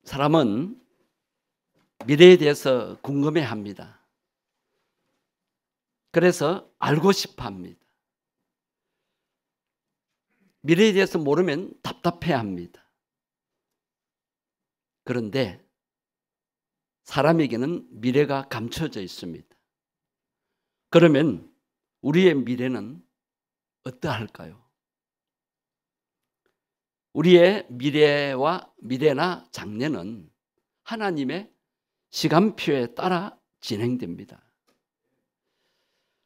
사람은 미래에 대해서 궁금해합니다. 그래서 알고 싶어합니다. 미래에 대해서 모르면 답답해합니다. 그런데 사람에게는 미래가 감춰져 있습니다. 그러면 우리의 미래는 어떠할까요? 우리의 미래나 장래는 하나님의 시간표에 따라 진행됩니다.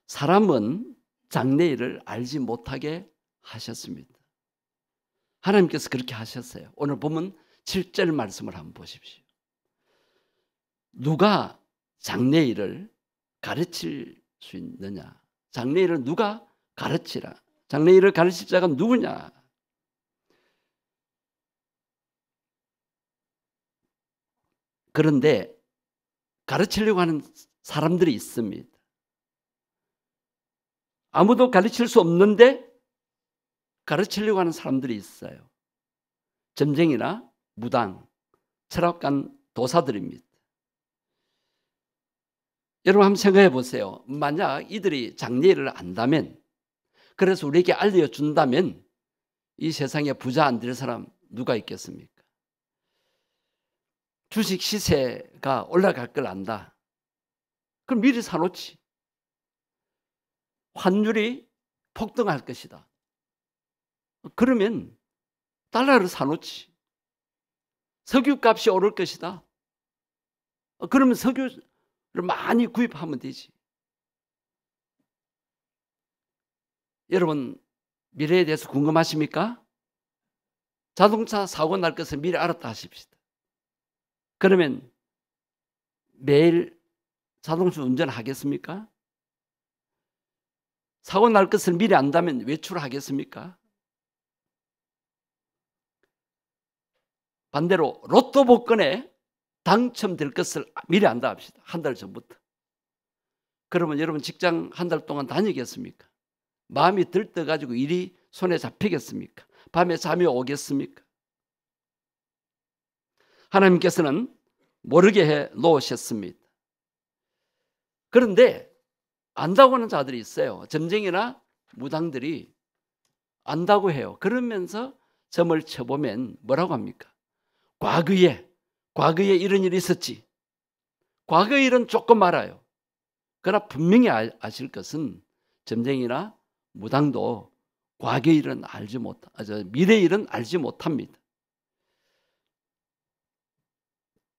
사람은 장래일을 알지 못하게 하셨습니다. 하나님께서 그렇게 하셨어요. 오늘 보면 7절 말씀을 한번 보십시오. 누가 장래일을 가르칠 수 있느냐? 장래일을 누가 가르치라? 장래일을 가르칠 자가 누구냐? 그런데 가르치려고 하는 사람들이 있습니다. 아무도 가르칠 수 없는데 가르치려고 하는 사람들이 있어요. 점쟁이나 무당, 철학관 도사들입니다. 여러분 한번 생각해 보세요. 만약 이들이 장래일을 안다면, 그래서 우리에게 알려준다면 이 세상에 부자 안 될 사람 누가 있겠습니까? 주식 시세가 올라갈 걸 안다. 그럼 미리 사놓지. 환율이 폭등할 것이다. 그러면 달러를 사놓지. 석유값이 오를 것이다. 그러면 석유를 많이 구입하면 되지. 여러분 미래에 대해서 궁금하십니까? 자동차 사고 날 것을 미리 알았다 하십시다. 그러면 매일 자동차 운전하겠습니까? 사고 날 것을 미리 안다면 외출하겠습니까? 반대로 로또 복권에 당첨될 것을 미리 안다 합시다. 한 달 전부터. 그러면 여러분 직장 한 달 동안 다니겠습니까? 마음이 들떠가지고 일이 손에 잡히겠습니까? 밤에 잠이 오겠습니까? 하나님께서는 모르게 해 놓으셨습니다. 그런데 안다고 하는 자들이 있어요. 점쟁이나 무당들이 안다고 해요. 그러면서 점을 쳐보면 뭐라고 합니까? 과거에 이런 일이 있었지. 과거의 일은 조금 알아요. 그러나 분명히 아실 것은 점쟁이나 무당도 과거의 일은 미래의 일은 알지 못합니다.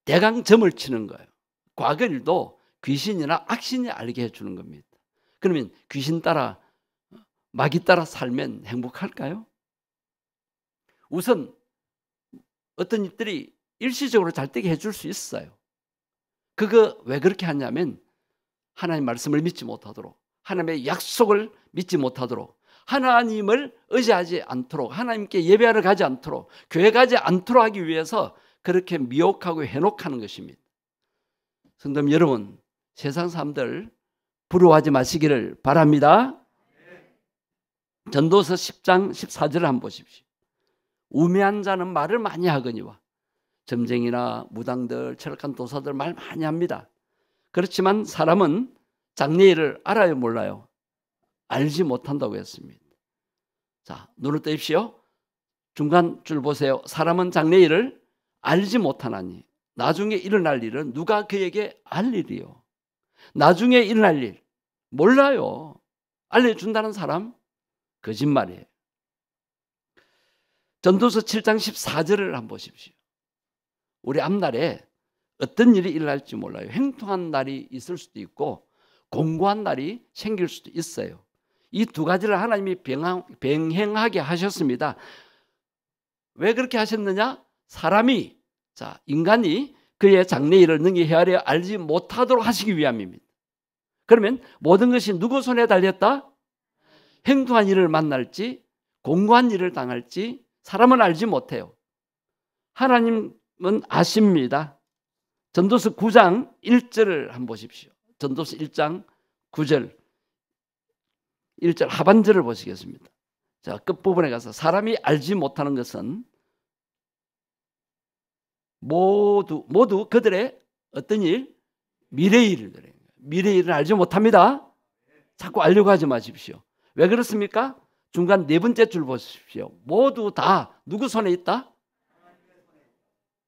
대강 점을 치는 거예요. 과거 일도 귀신이나 악신이 알게 해주는 겁니다. 그러면 귀신 따라 마귀 따라 살면 행복할까요? 우선 어떤 일들이 일시적으로 잘 되게 해줄 수 있어요. 그거 왜 그렇게 하냐면 하나님 말씀을 믿지 못하도록, 하나님의 약속을 믿지 못하도록, 하나님을 의지하지 않도록, 하나님께 예배하러 가지 않도록, 교회 가지 않도록 하기 위해서 그렇게 미혹하고 해놓하는 것입니다. 성도 여러분, 세상 사람들 부러워하지 마시기를 바랍니다. 전도서 10장 14절을 한번 보십시오. 우매한 자는 말을 많이 하거니와. 점쟁이나 무당들, 철학관 도사들 말 많이 합니다. 그렇지만 사람은 장래일을 알아요, 몰라요? 알지 못한다고 했습니다. 자, 눈을 뜨십시오. 중간 줄 보세요. 사람은 장래일을 알지 못하나니 나중에 일어날 일은 누가 그에게 알리리요? 나중에 일어날 일 몰라요. 알려준다는 사람 거짓말이에요. 전도서 7장 14절을 한번 보십시오. 우리 앞날에 어떤 일이 일어날지 몰라요. 행통한 날이 있을 수도 있고 공고한 날이 생길 수도 있어요. 이 두 가지를 하나님이 병행하게 하셨습니다. 왜 그렇게 하셨느냐? 인간이 그의 장래일을 능히 헤아려 알지 못하도록 하시기 위함입니다. 그러면 모든 것이 누구 손에 달렸다? 행통한 일을 만날지 공고한 일을 당할지 사람은 알지 못해요. 하나님은 아십니다. 전도서 9장 1절을 한번 보십시오. 전도서 1장 9절 1절 하반절을 보시겠습니다. 자, 끝부분에 가서 사람이 알지 못하는 것은 모두 그들의 어떤 일? 미래의 일을. 미래의 일을 알지 못합니다. 자꾸 알려고 하지 마십시오. 왜 그렇습니까? 중간 네 번째 줄 보십시오. 모두 다 누구 손에 있다?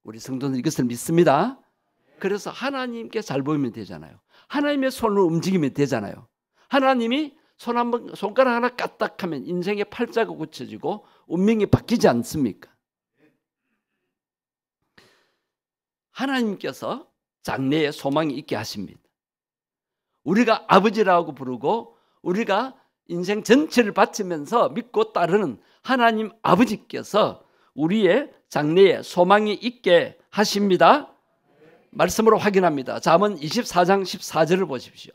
우리 성도는 이것을 믿습니다. 그래서 하나님께 잘 보이면 되잖아요. 하나님의 손으로 움직이면 되잖아요. 하나님이 손가락 하나 까딱하면 인생의 팔자가 고쳐지고 운명이 바뀌지 않습니까? 하나님께서 장래에 소망이 있게 하십니다. 우리가 아버지라고 부르고 우리가 인생 전체를 바치면서 믿고 따르는 하나님 아버지께서 우리의 장래에 소망이 있게 하십니다. 말씀으로 확인합니다. 잠언 24장 14절을 보십시오.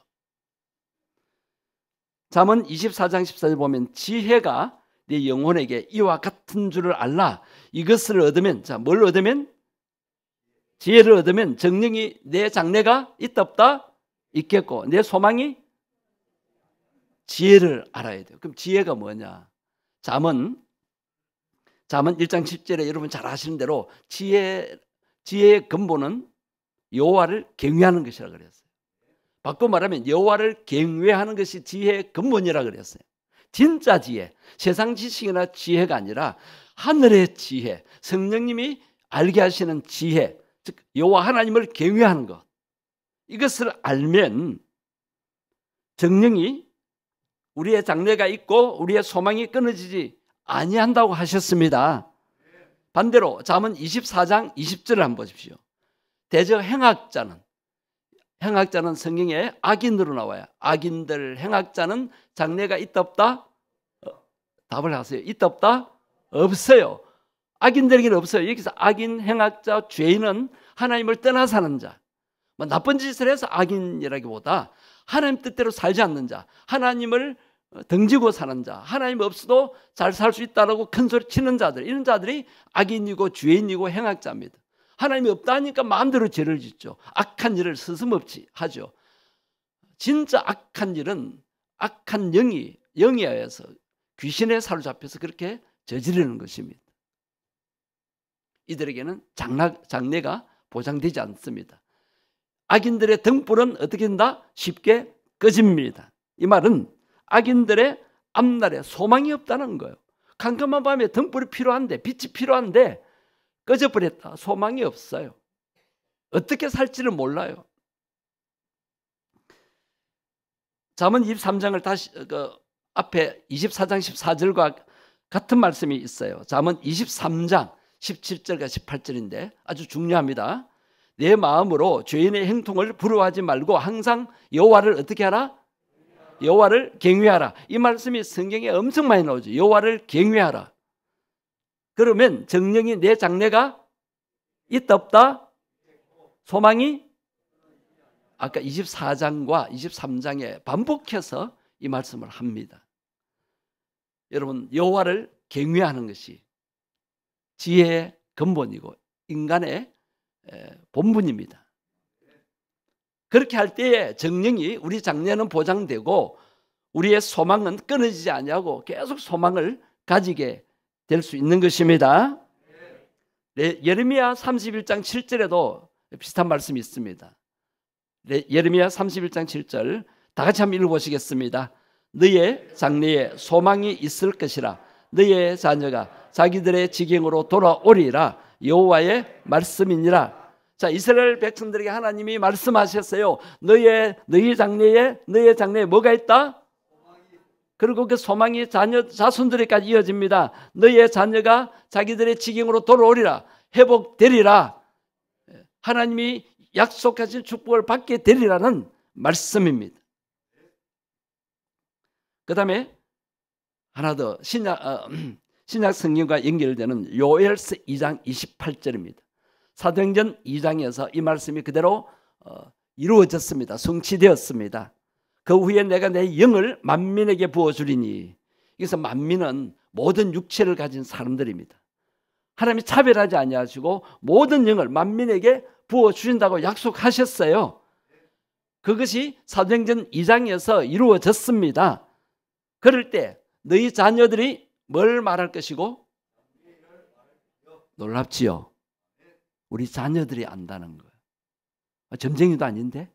잠언 24장 14절 보면 지혜가 네 영혼에게 이와 같은 줄을 알라. 이것을 얻으면, 자, 뭘 얻으면? 지혜를 얻으면 정령이 내 장래가 있다 없다? 있겠고 내 소망이 지혜를 알아야 돼요. 그럼 지혜가 뭐냐? 잠언 1장 10절에 여러분 잘 아시는 대로 지혜의 근본은 여호와를 경외하는 것이라 그랬어요. 바꿔 말하면 여호와를 경외하는 것이 지혜의 근본이라 그랬어요. 진짜 지혜, 세상 지식이나 지혜가 아니라 하늘의 지혜, 성령님이 알게 하시는 지혜, 즉 여호와 하나님을 경외하는 것. 이것을 알면 정령이 우리의 장래가 있고 우리의 소망이 끊어지지 아니한다고 하셨습니다. 반대로 잠언 24장 20절을 한번 보십시오. 대저 행악자는 성경에 악인으로 나와요. 악인들, 행악자는 장래가 있다 없다? 답을 하세요. 있다 없다? 없어요. 악인들에게는 없어요. 여기서 악인, 행악자, 죄인은 하나님을 떠나 사는 자, 나쁜 짓을 해서 악인이라기보다 하나님 뜻대로 살지 않는 자, 하나님을 등지고 사는 자, 하나님 없어도 잘 살 수 있다라고 큰 소리 치는 자들, 이런 자들이 악인이고 죄인이고 행악자입니다. 하나님이 없다니까 마음대로 죄를 짓죠. 악한 일을 서슴없이 하죠. 진짜 악한 일은 악한 영에 의해서 귀신에 사로잡혀서 그렇게 저지르는 것입니다. 이들에게는 장래가 보장되지 않습니다. 악인들의 등불은 어떻게 된다? 쉽게 꺼집니다. 이 말은 악인들의 앞날에 소망이 없다는 거예요. 캄캄한 밤에 등불이 필요한데, 빛이 필요한데 꺼져버렸다. 소망이 없어요. 어떻게 살지를 몰라요. 잠언 23장을 다시 앞에 24장 14절과 같은 말씀이 있어요. 잠언 23장 17절과 18절인데 아주 중요합니다. 내 마음으로 죄인의 행통을 부러워하지 말고 항상 여호와를 어떻게 하라? 여호와를 경외하라. 이 말씀이 성경에 엄청 많이 나오죠. 여호와를 경외하라. 그러면 정령이 내 장래가 있다 없다? 소망이 아까 24장과 23장에 반복해서 이 말씀을 합니다. 여러분, 여호와를 경외하는 것이 지혜의 근본이고 인간의 본분입니다. 그렇게 할 때에 정령이 우리 장래는 보장되고 우리의 소망은 끊어지지 아니하고 계속 소망을 가지게 될 수 있는 것입니다. 예레미야 31장 7절에도 비슷한 말씀이 있습니다. 예레미야 31장 7절 다 같이 한번 읽어보시겠습니다. 너의 장래에 소망이 있을 것이라. 너의 자녀가 자기들의 지경으로 돌아오리라. 여호와의 말씀이니라. 자, 이스라엘 백성들에게 하나님이 말씀하셨어요. 너의 장래에 뭐가 있다? 그리고 그 소망이 자손들에게까지 이어집니다. 너의 자녀가 자기들의 지경으로 돌아오리라. 회복되리라. 하나님이 약속하신 축복을 받게 되리라는 말씀입니다. 그 다음에 하나 더 신약 성경과 연결되는 요엘서 2장 28절입니다. 사도행전 2장에서 이 말씀이 그대로 이루어졌습니다. 성취되었습니다. 그 후에 내가 내 영을 만민에게 부어주리니. 여기서 만민은 모든 육체를 가진 사람들입니다. 하나님이 차별하지 아니하시고 모든 영을 만민에게 부어주신다고 약속하셨어요. 그것이 사도행전 2장에서 이루어졌습니다. 그럴 때 너희 자녀들이 뭘 말할 것이고? 놀랍지요. 우리 자녀들이 안다는 거예요. 점쟁이도 아닌데?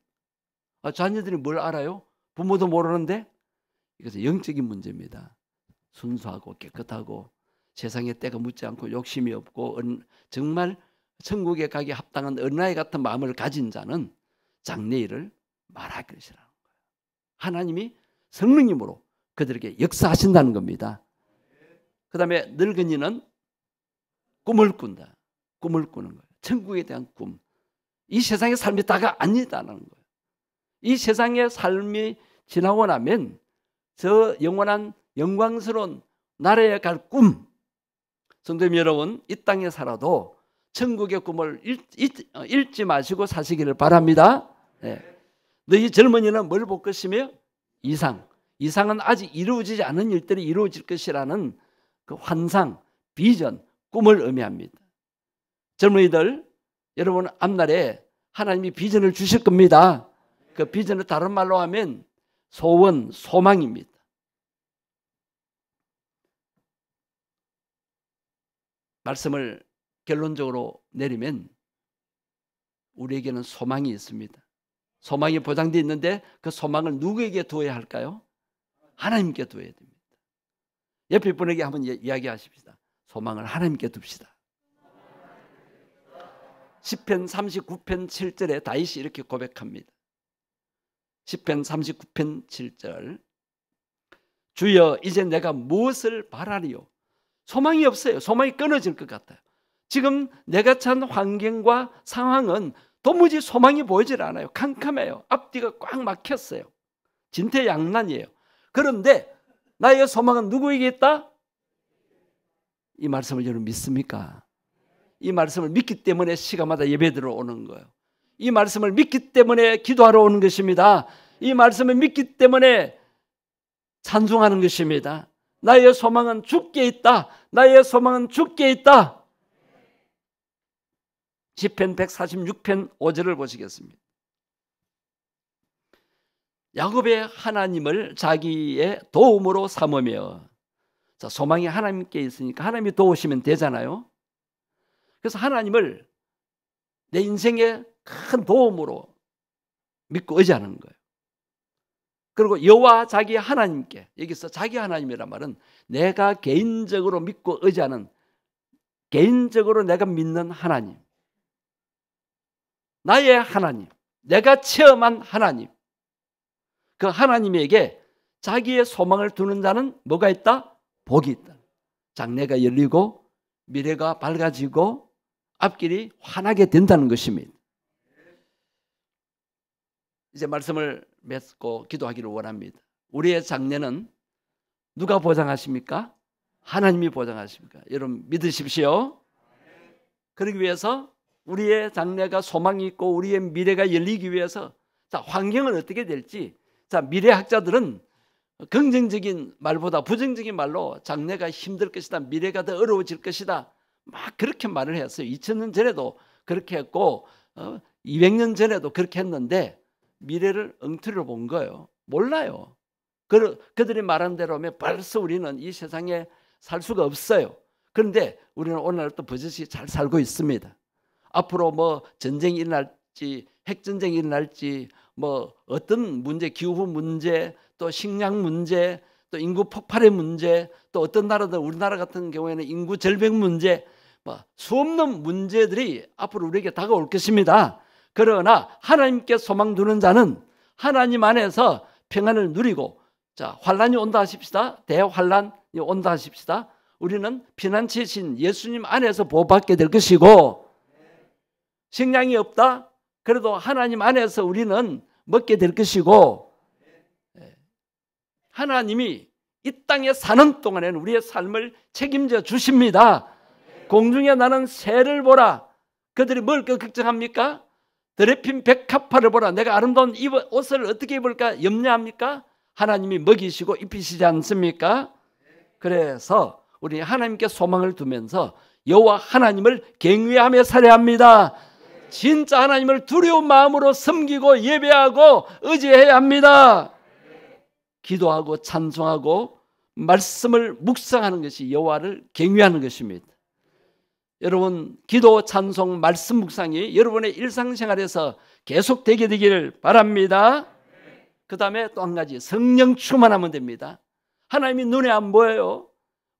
자녀들이 뭘 알아요? 부모도 모르는데? 이것은 영적인 문제입니다. 순수하고 깨끗하고 세상에 때가 묻지 않고 욕심이 없고 정말 천국에 가기 합당한 어린아이 같은 마음을 가진 자는 장래일을 말할 것이라는 거예요. 하나님이 성령님으로 그들에게 역사하신다는 겁니다. 그 다음에 늙은이는 꿈을 꾼다. 꿈을 꾸는 거예요. 천국에 대한 꿈. 이 세상의 삶이 다가 아니다는 거예요. 이 세상의 삶이 지나고 나면 저 영원한 영광스러운 나라에 갈 꿈. 성도님 여러분, 이 땅에 살아도 천국의 꿈을 잃지 마시고 사시기를 바랍니다. 네. 너희 젊은이는 뭘 볼 것이며? 이상. 이상은 아직 이루어지지 않은 일들이 이루어질 것이라는 그 환상, 비전, 꿈을 의미합니다. 젊은이들, 여러분 앞날에 하나님이 비전을 주실 겁니다. 그 비전을 다른 말로 하면 소원, 소망입니다. 말씀을 결론적으로 내리면 우리에게는 소망이 있습니다. 소망이 보장되어 있는데 그 소망을 누구에게 두어야 할까요? 하나님께 두어야 됩니다. 옆에 분에게 한번 이야기하십시다. 소망을 하나님께 둡시다. 시편 39편 7절에 다윗이 이렇게 고백합니다. 시편 39편 7절. 주여, 이제 내가 무엇을 바라리요? 소망이 없어요. 소망이 끊어질 것 같아요. 지금 내가 처한 환경과 상황은 도무지 소망이 보이질 않아요. 캄캄해요. 앞뒤가 꽉 막혔어요. 진퇴양난이에요. 그런데 나의 소망은 누구에게 있다? 이 말씀을 여러분 믿습니까? 이 말씀을 믿기 때문에 시간마다 예배드려 오는 거예요. 이 말씀을 믿기 때문에 기도하러 오는 것입니다. 이 말씀을 믿기 때문에 찬송하는 것입니다. 나의 소망은 주께 있다. 나의 소망은 주께 있다. 시편 146편 5절을 보시겠습니다. 야곱의 하나님을 자기의 도움으로 삼으며, 자, 소망이 하나님께 있으니까 하나님이 도우시면 되잖아요. 그래서 하나님을 내 인생의 큰 도움으로 믿고 의지하는 거예요. 그리고 여호와 자기 하나님께, 여기서 자기 하나님이란 말은 내가 개인적으로 믿고 의지하는, 개인적으로 내가 믿는 하나님, 나의 하나님, 내가 체험한 하나님, 그 하나님에게 자기의 소망을 두는 자는 뭐가 있다? 복이 있다. 장래가 열리고 미래가 밝아지고 앞길이 환하게 된다는 것입니다. 이제 말씀을 맺고 기도하기를 원합니다. 우리의 장래는 누가 보장하십니까? 하나님이 보장하십니까? 여러분 믿으십시오. 그러기 위해서 우리의 장래가 소망이 있고 우리의 미래가 열리기 위해서, 자, 환경은 어떻게 될지, 자, 미래학자들은 긍정적인 말보다 부정적인 말로 장래가 힘들 것이다, 미래가 더 어려워질 것이다, 막 그렇게 말을 했어요. 2000년 전에도 그렇게 했고 200년 전에도 그렇게 했는데 미래를 엉터리로 본 거예요. 몰라요. 그들이 말한 대로 하면 벌써 우리는 이 세상에 살 수가 없어요. 그런데 우리는 오늘날도 버젓이 잘 살고 있습니다. 앞으로 뭐 전쟁이 일어날지, 핵전쟁이 일어날지, 뭐 어떤 문제, 기후 문제, 또 식량 문제, 또 인구 폭발의 문제, 또 어떤 나라들, 우리나라 같은 경우에는 인구 절벽 문제, 뭐 수없는 문제들이 앞으로 우리에게 다가올 것입니다. 그러나 하나님께 소망 두는 자는 하나님 안에서 평안을 누리고, 자, 환란이 온다 하십시다. 대환란이 온다 하십시다. 우리는 피난처의 신 예수님 안에서 보호받게 될 것이고, 식량이 없다? 그래도 하나님 안에서 우리는 먹게 될 것이고, 하나님이 이 땅에 사는 동안에는 우리의 삶을 책임져 주십니다. 공중에 나는 새를 보라. 그들이 뭘 걱정합니까? 드레핀 백합화를 보라. 내가 아름다운 옷을 어떻게 입을까 염려합니까? 하나님이 먹이시고 입히시지 않습니까? 그래서 우리 하나님께 소망을 두면서 여호와 하나님을 경외하며 살아야 합니다. 진짜 하나님을 두려운 마음으로 섬기고 예배하고 의지해야 합니다. 기도하고 찬송하고 말씀을 묵상하는 것이 여호와를 경외하는 것입니다. 여러분 기도, 찬송, 말씀 묵상이 여러분의 일상생활에서 계속 되게 되기를 바랍니다. 그 다음에 또 한 가지, 성령 충만하면 됩니다. 하나님이 눈에 안 보여요.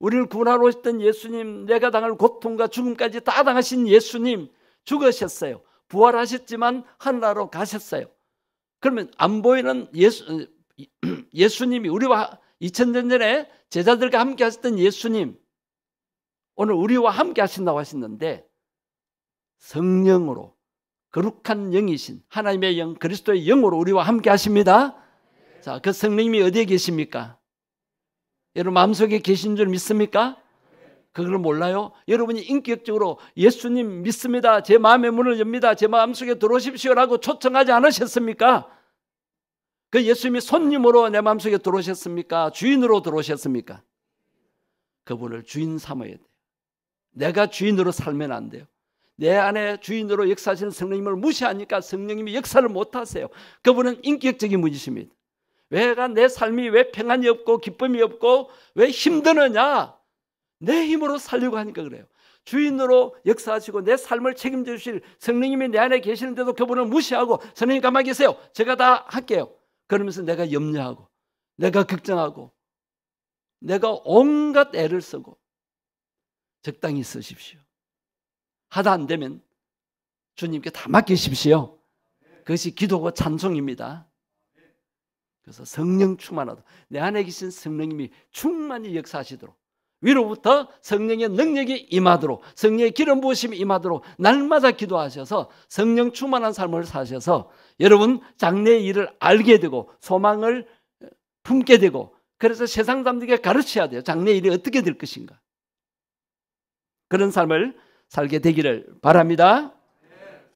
우리를 구원하러 오셨던 예수님, 내가 당할 고통과 죽음까지 다 당하신 예수님 죽으셨어요. 부활하셨지만 하늘나라로 가셨어요. 그러면 안 보이는 예수님이, 우리와 2000년 전에 제자들과 함께 하셨던 예수님, 오늘 우리와 함께 하신다고 하셨는데, 성령으로 거룩한 영이신 하나님의 영, 그리스도의 영으로 우리와 함께 하십니다. 자, 그 성령님이 어디에 계십니까? 여러분 마음속에 계신 줄 믿습니까? 그걸 몰라요? 여러분이 인격적으로 예수님 믿습니다, 제 마음의 문을 엽니다, 제 마음속에 들어오십시오라고 초청하지 않으셨습니까? 그 예수님이 손님으로 내 마음속에 들어오셨습니까? 주인으로 들어오셨습니까? 그분을 주인 삼아야 돼요. 내가 주인으로 살면 안 돼요. 내 안에 주인으로 역사하시는 성령님을 무시하니까 성령님이 역사를 못하세요. 그분은 인격적인 분이십니다. 왜가 내 삶이 왜 평안이 없고 기쁨이 없고 왜 힘드느냐? 내 힘으로 살려고 하니까 그래요. 주인으로 역사하시고 내 삶을 책임져 주실 성령님이 내 안에 계시는데도 그분을 무시하고, 성령님 가만히 계세요, 제가 다 할게요, 그러면서 내가 염려하고 내가 걱정하고 내가 온갖 애를 쓰고, 적당히 쓰십시오. 하다 안 되면 주님께 다 맡기십시오. 그것이 기도고 찬송입니다. 그래서 성령 충만하도록, 내 안에 계신 성령님이 충만히 역사하시도록, 위로부터 성령의 능력이 임하도록, 성령의 기름 부으심이 임하도록 날마다 기도하셔서 성령 충만한 삶을 사셔서 여러분 장래의 일을 알게 되고 소망을 품게 되고, 그래서 세상 사람들에게 가르쳐야 돼요. 장래의 일이 어떻게 될 것인가. 그런 삶을 살게 되기를 바랍니다.